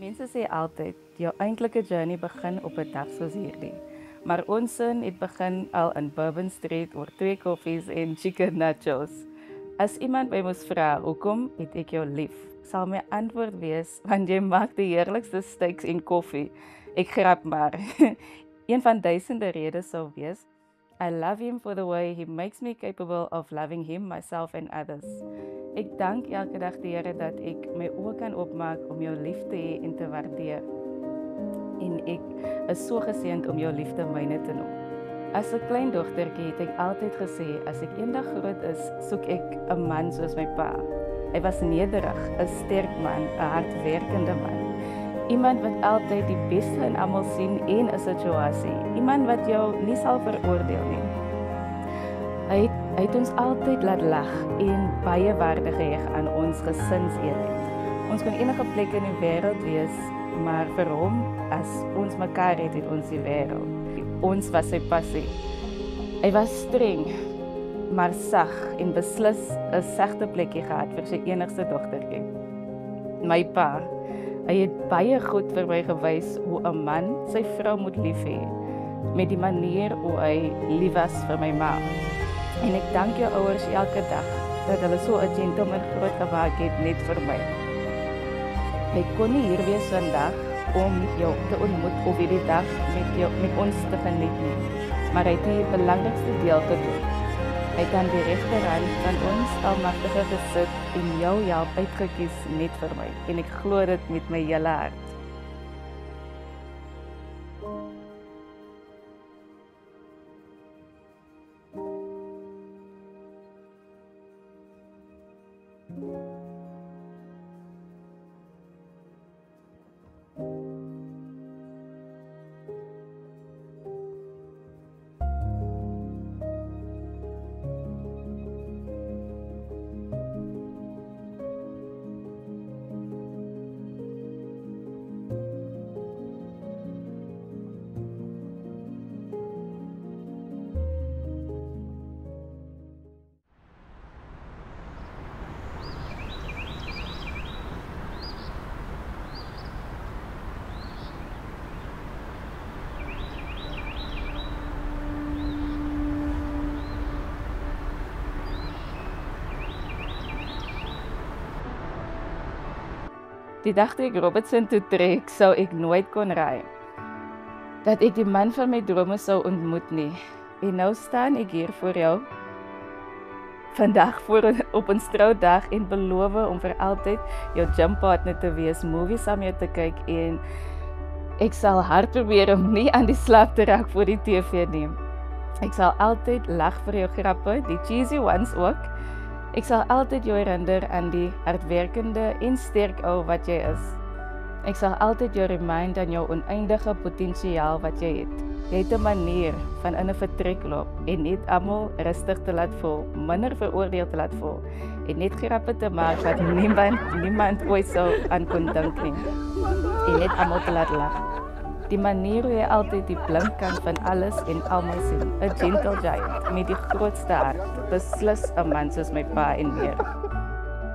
Mense sê altyd, jou eintlike journey begin op 'n dag soos hierdie. Maar ons sin het begin al in Bourbon Street oor 2 koffies en chicken nachos. As iemand my moes vra, hoekom het ek jou lief? Sal my antwoord wees, want jy maak die heerlikste steaks en koffie. Ek grap maar. Een van duisende redes sou wees, I love him for the way he makes me capable of loving him, myself and others. Ek dank elke dag die Here dat ek my oë kan oopmaak om jou lief te hê en te waardeer. En ek is so geseënd om jou liefde myne te noem. As 'n klein dogtertjie het ek altyd gesê, as ek eendag groot is, soek ek 'n man soos my pa. Hy was nederig, 'n sterk man, 'n hardwerkende man. Iemand wat altyd die beste in almal sien en 'n situasie. Iemand wat jou nie sal veroordeel nie. Hy het ons altyd laat lag en baie waarde geheg aan ons gesinseenheid. Ons kon enige plek in die wêreld wees, maar vir hom, as ons mekaar het ons die wêreld. Ons was sy passie. Hy was streng, maar sag en beslis 'n sagte plekkie gehad vir sy enigste dogtertjie. My pa, hy het baie goed vir my gewys hoe 'n man sy vrou moet lief hê, met die manier hoe hy lief was vir my ma. En ek dank jou ouers elke dag dat hulle so 'n gentleman groot gemaak het net vir my. Ek kon nie hier wees vandag om jou te ontmoet of hierdie dag met ons te geniet nie, maar hy het die belangrikste deel gedoen. Hy het aan die regterkant van ons almagtige gesit en jou help uitgekies net vir my. En ek glo dit met my hele hart. Die dag toe ek Robertson toe trek, sou ek nooit kon raai dat ek die man van my drome sou ontmoet nie. En nou staan ek hier voor jou vandag op ons troudag en beloof om vir altyd jou gympartner te wees, movies saam jou te kyk en ek sal hard probeer om nie aan die slaap te raak voor die TV nie. Ek sal altyd lag vir jou grappe, die cheesy ones ook. Ek sal altyd jou herinner aan die hardwerkende en sterk ou wat jy is. Ek sal altyd jou remind aan jou oneindige potensiaal wat jy het. Jy het 'n manier van in 'n vertrek loop en net almal rustig te laat voel, minder veroordeel te laat voel en net grappe te maak wat niemand ooit sou aan kon dink nie. En net almal te laat lag. Die manier hoe jy altyd die blinkkant van alles en almal sien. 'n Gentle giant met die grootste hart. Beslis 'n man soos my pa en meer.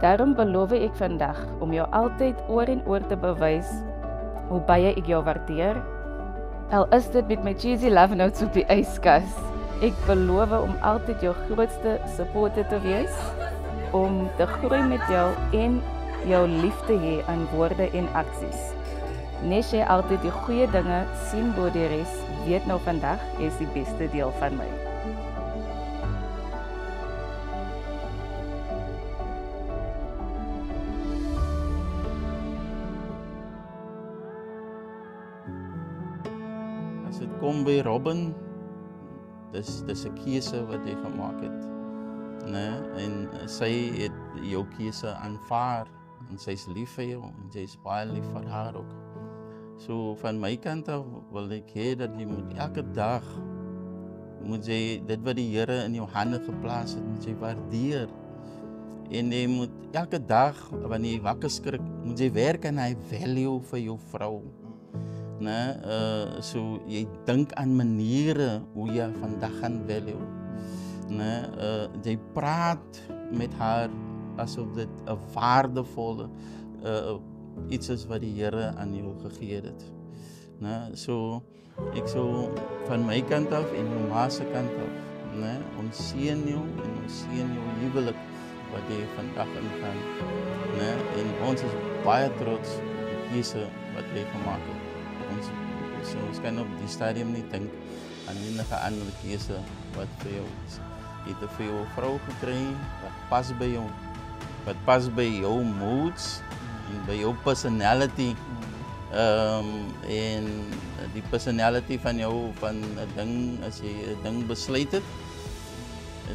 Daarom beloof ek vandag om jou altyd oor en oor te bewys hoe baie ek jou waardeer. Al is dit met my cheesy love notes op die yskas. Ek beloof om altyd jou grootste supporter te wees, om te groei met jou en jou lief te hê aan woorde en aksies. Nes jy altyd die goeie dinge sien bo die res, weet nou vandag is die beste deel van my. As dit kom by Robin, dis 'n keuse wat hy gemaak het. En sy het jou keuse aanvaar en sy's lief vir jou en jy's baie lief vir haar ook. So van my kant af wil ek hê dat jy moet elke dag moet jy dit wat die Here in jou hande geplaas het, moet jy waardeer. En jy moet elke dag wanneer jy wakker skrik, moet jy werk aan hy value vir jou vrou. So jy dink aan maniere hoe jy vandag gaan value. Jy praat met haar asof dit 'n waardevolle iets is wat die Here aan jou gegee het. Né? So ek sou van my kant af en jou ma se kant af, né, ons seën jou en ons seën jou huwelik wat jy vandag ingaan, né? En ons is baie trots op die keuse wat jy gemaak het. Ons kan op die stadium nie dink aan enige ander keuse wat vir jou is. Jy het vir jou 'n vrou gekry wat pas by jou, wat pas by jou moods en by jou personality. En die personality van jou, van 'n ding, as jy 'n ding besluit het,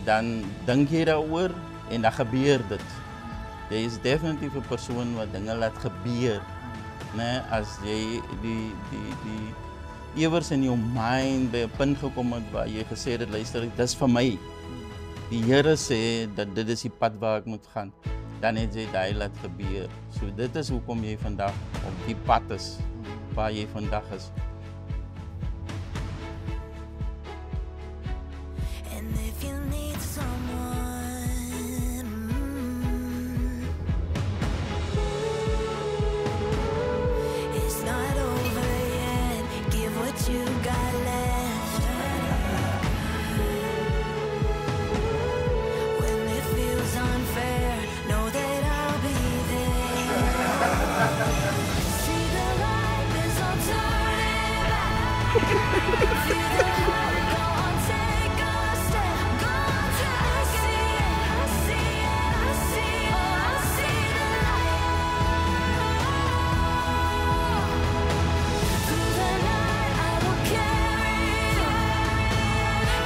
dan dink jy daaroor en dan gebeur dit. Jy is definitief 'n persoon wat dinge laat gebeur. Nee, as jy die iewers in jou mind by 'n punt gekom het waar jy gesê het, luister, dis vir my. Die Here sê dat dit is die pad waar ek moet gaan. Dan het jy daai laat gebeur. So dit is hoekom jy vandag op die pad is waar jy vandag is. And if you need someone, it's not over yet. Give what you got left. When it feels unfair, know that I'll be there. See the light is on turning back. Feel the heart go on, take a step. Go on, take a step. I see it, I see it, oh, I see the light. Through the night I will carry you.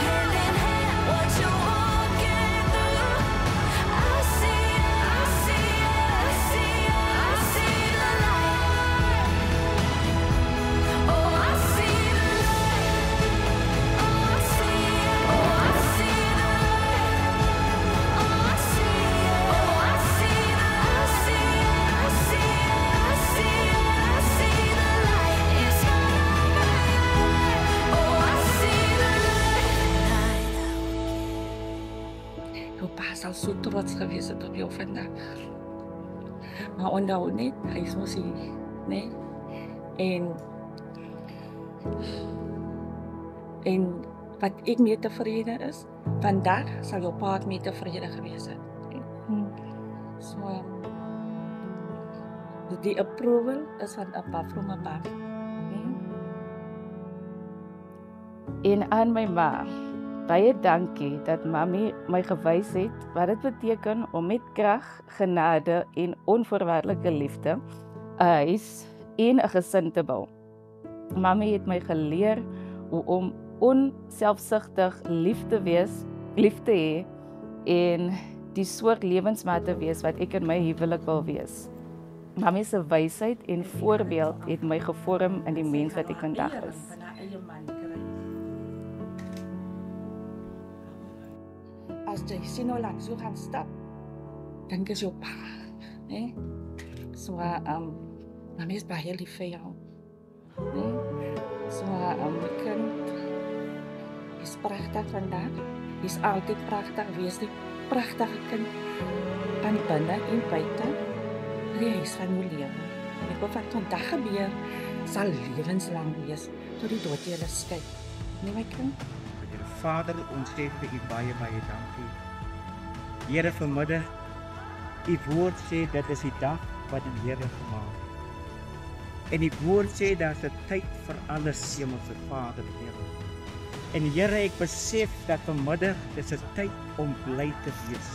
Hand in hand, what you're walking through. I see it, I see it, I see it, I see the light. Oh, I see the light. Oh, I see it. Oh, I see the light. Oh, I see it. Oh, I see the, I see it, I see it, I see it, I see the light. It's not over yet. Oh, I see the light. Jou pa sal so trots gewees het op jou vandag. Maar onthou net, hy is mos hier, né? En wat ek mee tevrede is, vandag sal jou pa ook mee tevrede gewees het. So, die approval is van above from above. En aan my ma, baie dankie dat mami my gewys het wat dit beteken om met krag, genade en onvoorwaardelike liefde 'n huis en 'n gesin te bou. Mami het my geleer hoe om onselfsugtig lief te hê en die soort lewensmaat te wees wat ek in my huwelik wil wees. Mami se wysheid en voorbeeld het my gevorm in die mens wat ek vandag is. As jy sien hoe lank so gaan stap, dink is jou pa, né? So, mami is baie lief vir jou, né? So, my kind is pragtig vandag, is altyd pragtig, wees die pragtige kind van binne en buite, die huis van jou lewe. En ek hoop wat vandag gebeur, sal lewenslang wees, tot die dood julle skei. Nee, my kind? Vader, ons sê vir u baie dankie. Here, vanmiddag, u woord sê dit is die dag wat die Here gemaak het. En die woord sê daar's 'n tyd vir alles, Hemelse Vader, Here. En Here, ek besef dat vanmiddag dis 'n tyd om bly te wees.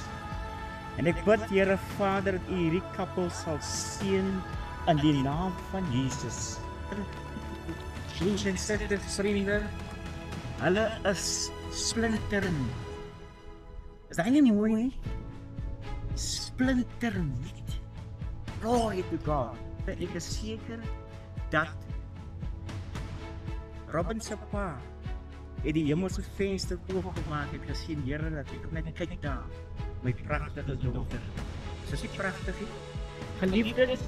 En ek bid, Here Vader, dat u hierdie koppel sal seën in die naam van Jesus. Broers en susters, vriende, hulle is splinternuut. Is dat nie mooi nie? Splinternuut. Glory to God. Ek is seker dat Robin se pa het die hemelse venster oopgemaak en gesien, Here, dat ek net kyk daar, my pragtige dogter. Is dit pragtig nie? Geliefdes,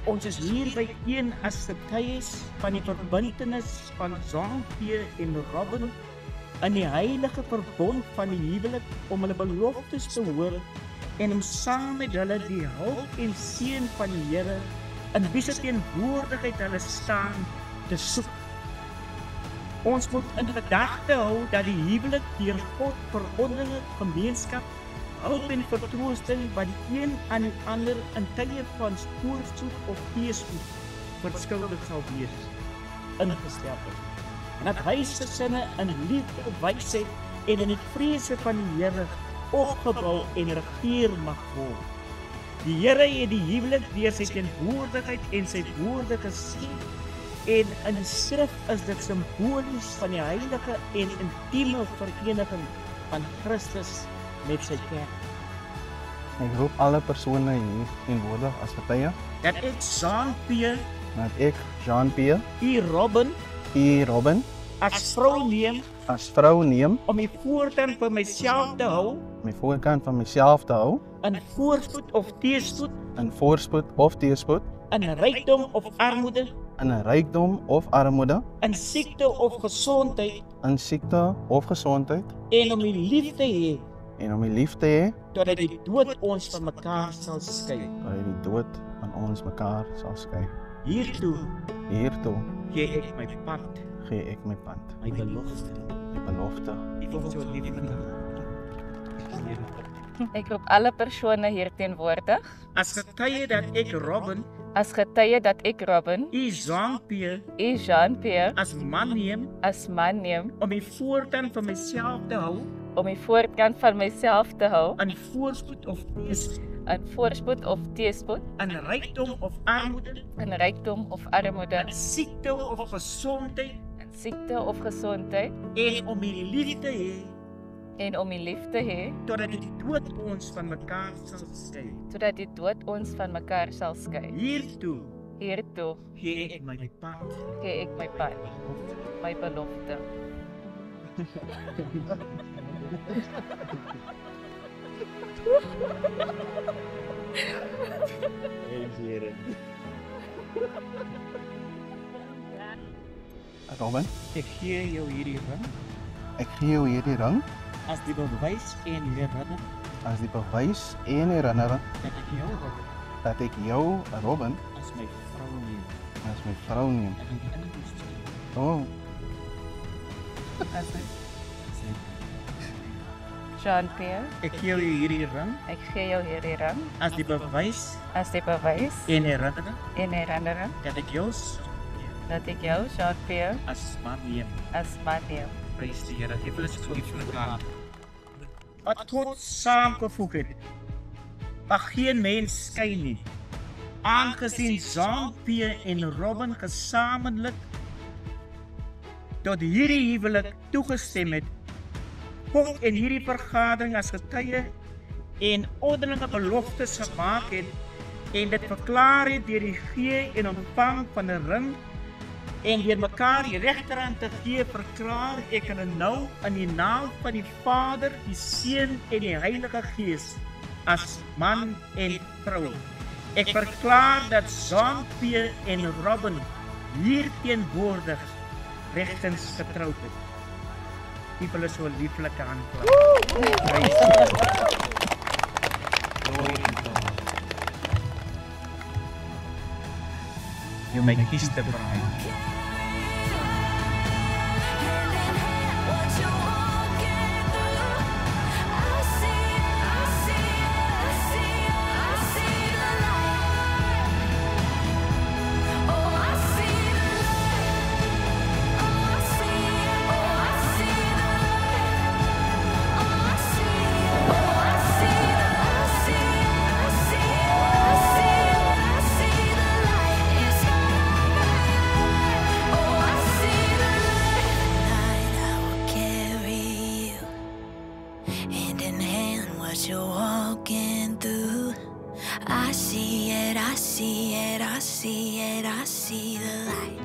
ons is hier by een as getuies van die verbintenis van Jean-Pierre en Robin in die heilige verbond van die huwelik om hulle beloftes te hoor en om saam met hulle die hulp en seën van die Here in wie se teenwoordigheid hulle staan te soek. Ons moet in gedagte hou dat die huwelik deur God vir onderlinge gemeenskap, hulp en vertroosting wat die een aan die ander in tye van voorspoed of teëspoed verskillend sal wees, ingestel is. En dat huisgesinne in liefde, wysheid en in die vrese van die Here opgebou en regeer mag word. Die Here het die huwelik deur sy teenwoordigheid en sy woorde geseën, en in die skrif is dit simbolies van die heilige en intieme vereniging van Christus met sy kerk. Ek roep alle persone hier teenwoordig as getuie Dat ek Jean-Pierre, dat ek Jean-Pierre, Robin, Robin as vrou neem as vrou neem om die voortaan vir myself te hou om die voorkant van myself te hou in voorspoed of teëspoed, in voorspoed of teëspoed, in rykdom of armoede, in rykdom of armoede, in siekte of gesondheid, in siekte of gesondheid, en om die lief te hê en om die lief te hê totdat die dood ons van mekaar sal skei. dat die dood aan ons mekaar sal skei. Hiertoe Hiertoe gee ek my pad, gee ek my pand, my belofte. die belofte. Ek wil so lief met Ek roep alle persone hier teenwoordig as getuie dat ek Robin, as getuie dat ek Robin, Jean-Pierre Jean-Pierre, as man neem as man neem om die voortaan van myself te hou om die voorkant van myself te hou in voorspoed of teëspoed, in voorspoed of teëspoed, in rykdom of armoede, in rykdom of armoede, in siekte of gesondheid, in siekte of gesondheid, en om die lief te hê en om die lief te hê totdat die dood ons van mekaar sal skei. totdat die dood ons van mekaar sal skei. Hiertoe Hiertoe gee ek my pad, gee ek my pad, my belofte. Robin, ek gee jou hierdie ring ek gee jou hierdie ring as die bewys en herinnering as die bewys en herinnering dat ek jou Robin dat ek jou, Robin, as my vrou neem as my vrou neem. en in die inkomste. Oh, Jean-Pierre, Ek gee jou hierdie ring ek gee jou hierdie ring as die bewys as die bewys en herinnering en herinnering dat ek jou dat ek jou, Jean-Pierre, as man neem. as man neem. Prys die Here. Ek wil dit so lief vir mekaar. Wat God saamgevoeg het, mag geen mens skei nie. Aangesien Jean-Pierre en Robin gesamentlik tot hierdie huwelik toegestem het, kom in hierdie vergadering as getuie en onderlinge beloftes gemaak het en dit verklaar het deur die gee en ontvang van 'n ring en deur mekaar die regterhand te gee, verklaar ek hulle nou in die naam van die Vader, die Seun en die Heilige Gees as man en vrou. Ek verklaar dat Jean-Pierre en Robin hier teenwoordig regtens getroud het. Die hulle so lieflike handklap. You may kiss the bride. You're walking through. I see it, I see it, I see it, I see the light.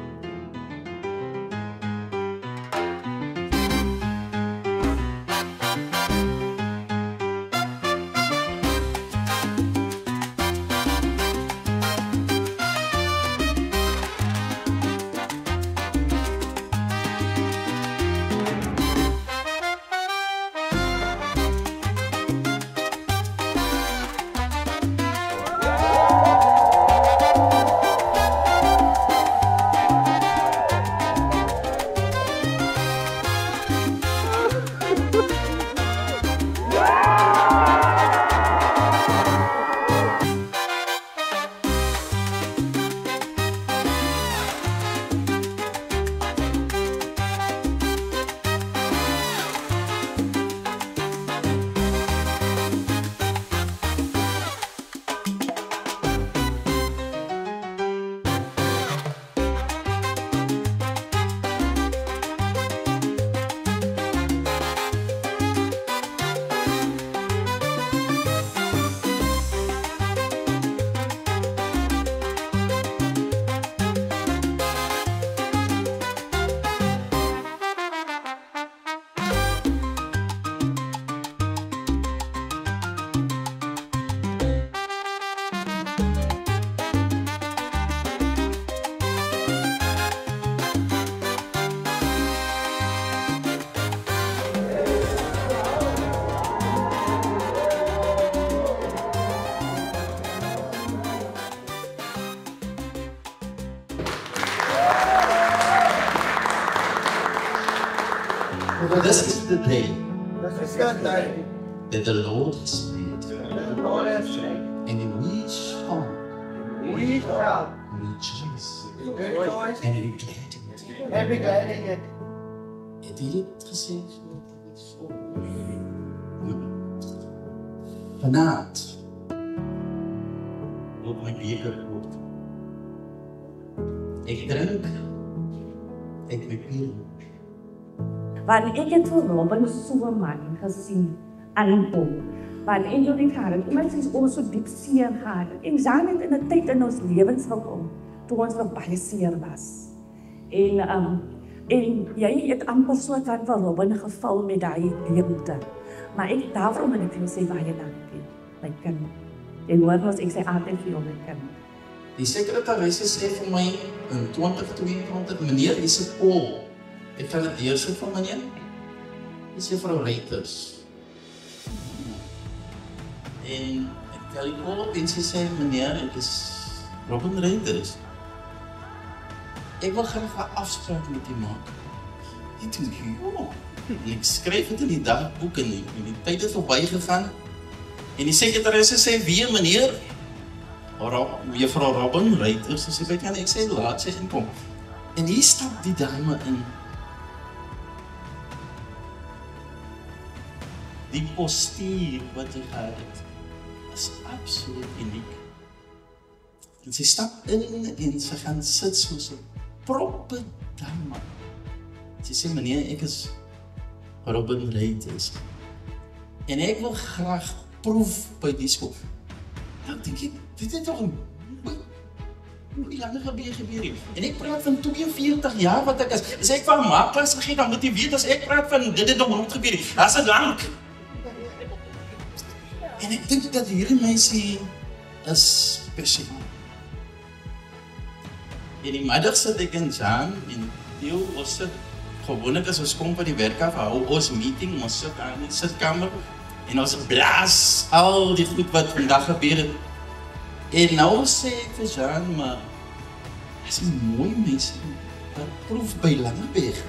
For this is the day that the Lord has made, and in we shall rejoice and be glad in it. Het jy dit gesê? Vanavond op my beker oop. Ek drink uit my pier. Want ik heb voor Robin zo'n man gezien aankom. Want in jullie jaren, iemand is ons zo diep zeer gehad. En zijn het in de tijd in ons levens gekomen, toen ons nog baie zeer was. En jij het amper soort van Robin geval met die leemte. Maar ik daarvoor moet ik jou sê baie dankie, my kind. En hoor ons, ek sê altyd vir jou, my kind. Die sekretaresse sê vir my in 2022, meneer, is het Paul. Ek kan het eerst van meneer. Is juffrou Reiters. En ek tel die Paul op en sy sê, meneer, ek is Robin Reiters. Ek wil graag 'n afspraak met u maak. En toe, joh. En ek skryf het in die dagboek en die tyd het voorbij gegaan. En die sekretaresse sê, wie meneer? Juffrou Robin Reiters, sy sê, kan ek sê, laat sy inkom. En hier stap die dame in. Die postuur wat sy gehad het, is absoluut uniek. En sy stap in en sy gaan sit soos 'n proppe dame. Sy sê, meneer, ek is Robin Reiters. En ek wil graag proef by die skool. Nou dink ek, dit het toch hoe lang gebeur hier. En ek praat van 42 jaar wat ek is. As ek van maaklas gegee, dan moet jy weet, as ek praat van dit het nog nooit gebeur hier. Dat is het lang. En ek dink dat hierdie meisie is spesiaal. En die middag sit ek in Jan en Theo, ons sit gewoonlik as ons kom by die werk af, hou ons meeting, ons sit aan die sitkamer en ons blaas al die goed wat vandag gebeur het. En nou sê ek vir Jan, maar as die mooi mense wat proef by Langebeg.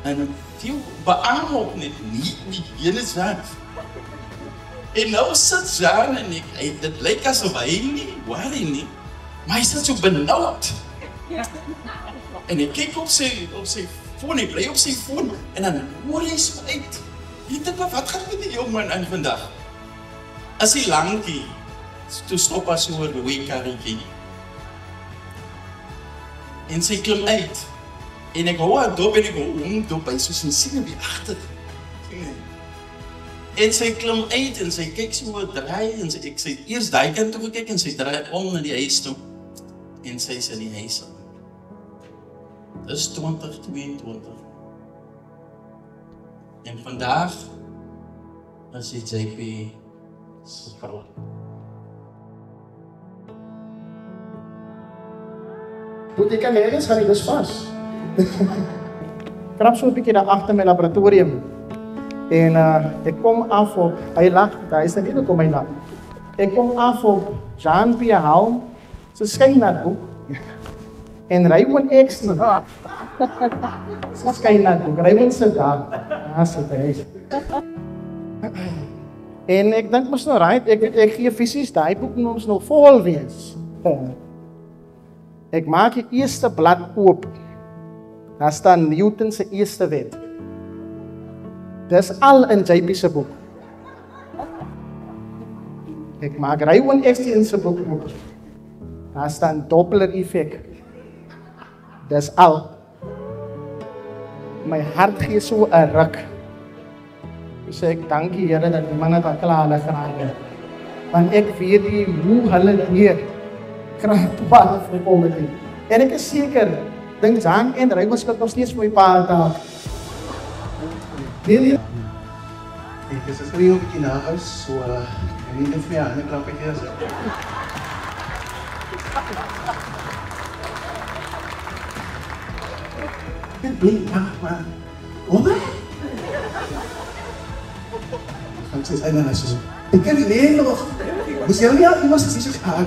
En Theo beaam ook net nie jene Jan. En nou sit Jan en ek, dit lyk asof hy nie, worry nie, maar hy sit so benauwd. En ek kyk op sy foon, hy bly op sy foon, en dan hoor hy so uit. Ek dink, wat gaan met die jongman aan vandag? As hy langkie, toe stop as so oor die karretjie. En sy klim uit. En ek hou haar dop en ek hou omdop, hy soos een sien wie achter. En sy klim uit en sy kyk so draai, en ek sê eers die kant toe gekyk, en sy draai om na die huis toe. En sy is in die huis. Dis 2022. En vandag is die JP se vrou. Moet ek aan ergens gaan, dis vas. Krap so 'n bietjie daar agter my laboratorium. En ek kom af op, hy lag, daar is nie kom hy lag. Ek kom af op Jean Pierre Halm, se skynboek. En Raymond Extra. Sy skynboek, Raymond se daar. Sit hy. En ek dink mos nou right, ek gee fisies daai boek moet ons nog vol wees. Ek maak die eerste blad oop. Daar staan Newton se eerste wet. Dis al in JP se boek. Ek maak Raymond Extra se boek oop. Daar staan Doppler effek. Dis al. My hart gee so 'n ruk. Ek sê ek dankie Here dat die manne wat klaar hulle geraak het. Want ek weet nie hoe hulle hier kraakpaal gekom het. En ek is seker, dink Jan en Raymond skik nog steeds my pa daar. Nee. Ek is as jy op die nahuis, so ek nie vir my ander klappetjie is. Ek bly maar. Wat? Ek sê ai nou so. Ek kan nie nog. Dis jy nie al iemand sê so gaan.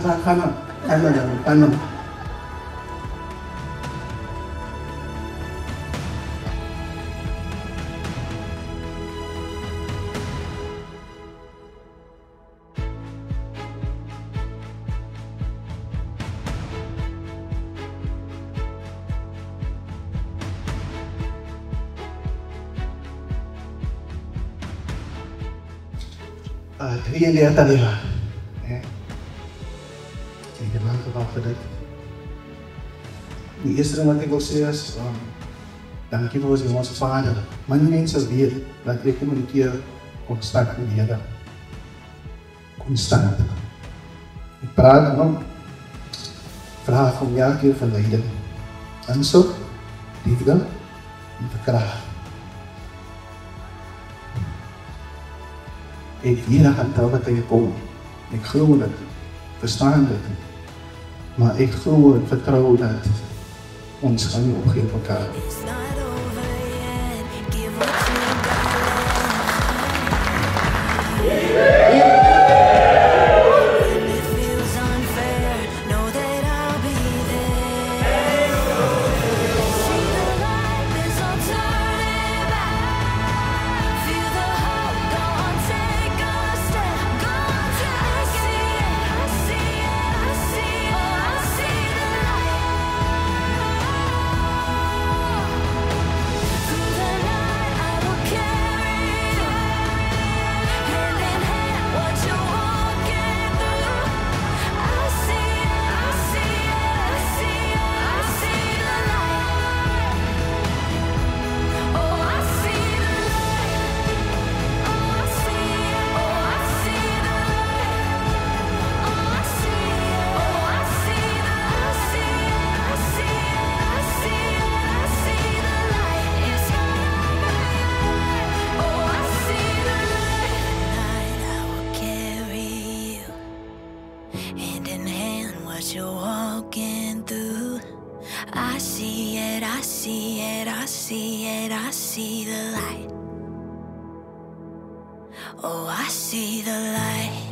3 jaar terug. Ik heb lang gewacht dit. Die eerste ding wat ek wil sê is, dankie vir ons hemelse Vader. Maar nie mense weet dat ek kommunikeer konstant met die Here. Konstant. Ek praat met hom, vraag om elke keer verleiding. Aansoek, liefde en verkrag. Ek weet dat het wat hy kom. Ek glo dit, verstaan dit. Maar ek glo en vertrou dat ons gaan nie opgee op elkaar. It's not over yet. Give what you got When it feels unfair, know that I'll be there. See the light, there's no turning back. Feel the hope, go on, take a step. Go on, take it. I see it, I see it, oh, I see the light. Through the night, I will carry you. Hand in hand, what you're walking through. I see it, I see it, I see it, I see the light. Oh, I see the light. Oh, I see it, oh, I see the light. Oh, I see it, oh, I see the, I see it, I see it, I see it, I see the light. It's not over yet. Oh, I see the light. Tonight I will carry you. Hand in hand, what you're walking through. I see it, I see it, I see it, I see the light. Oh, I see the light.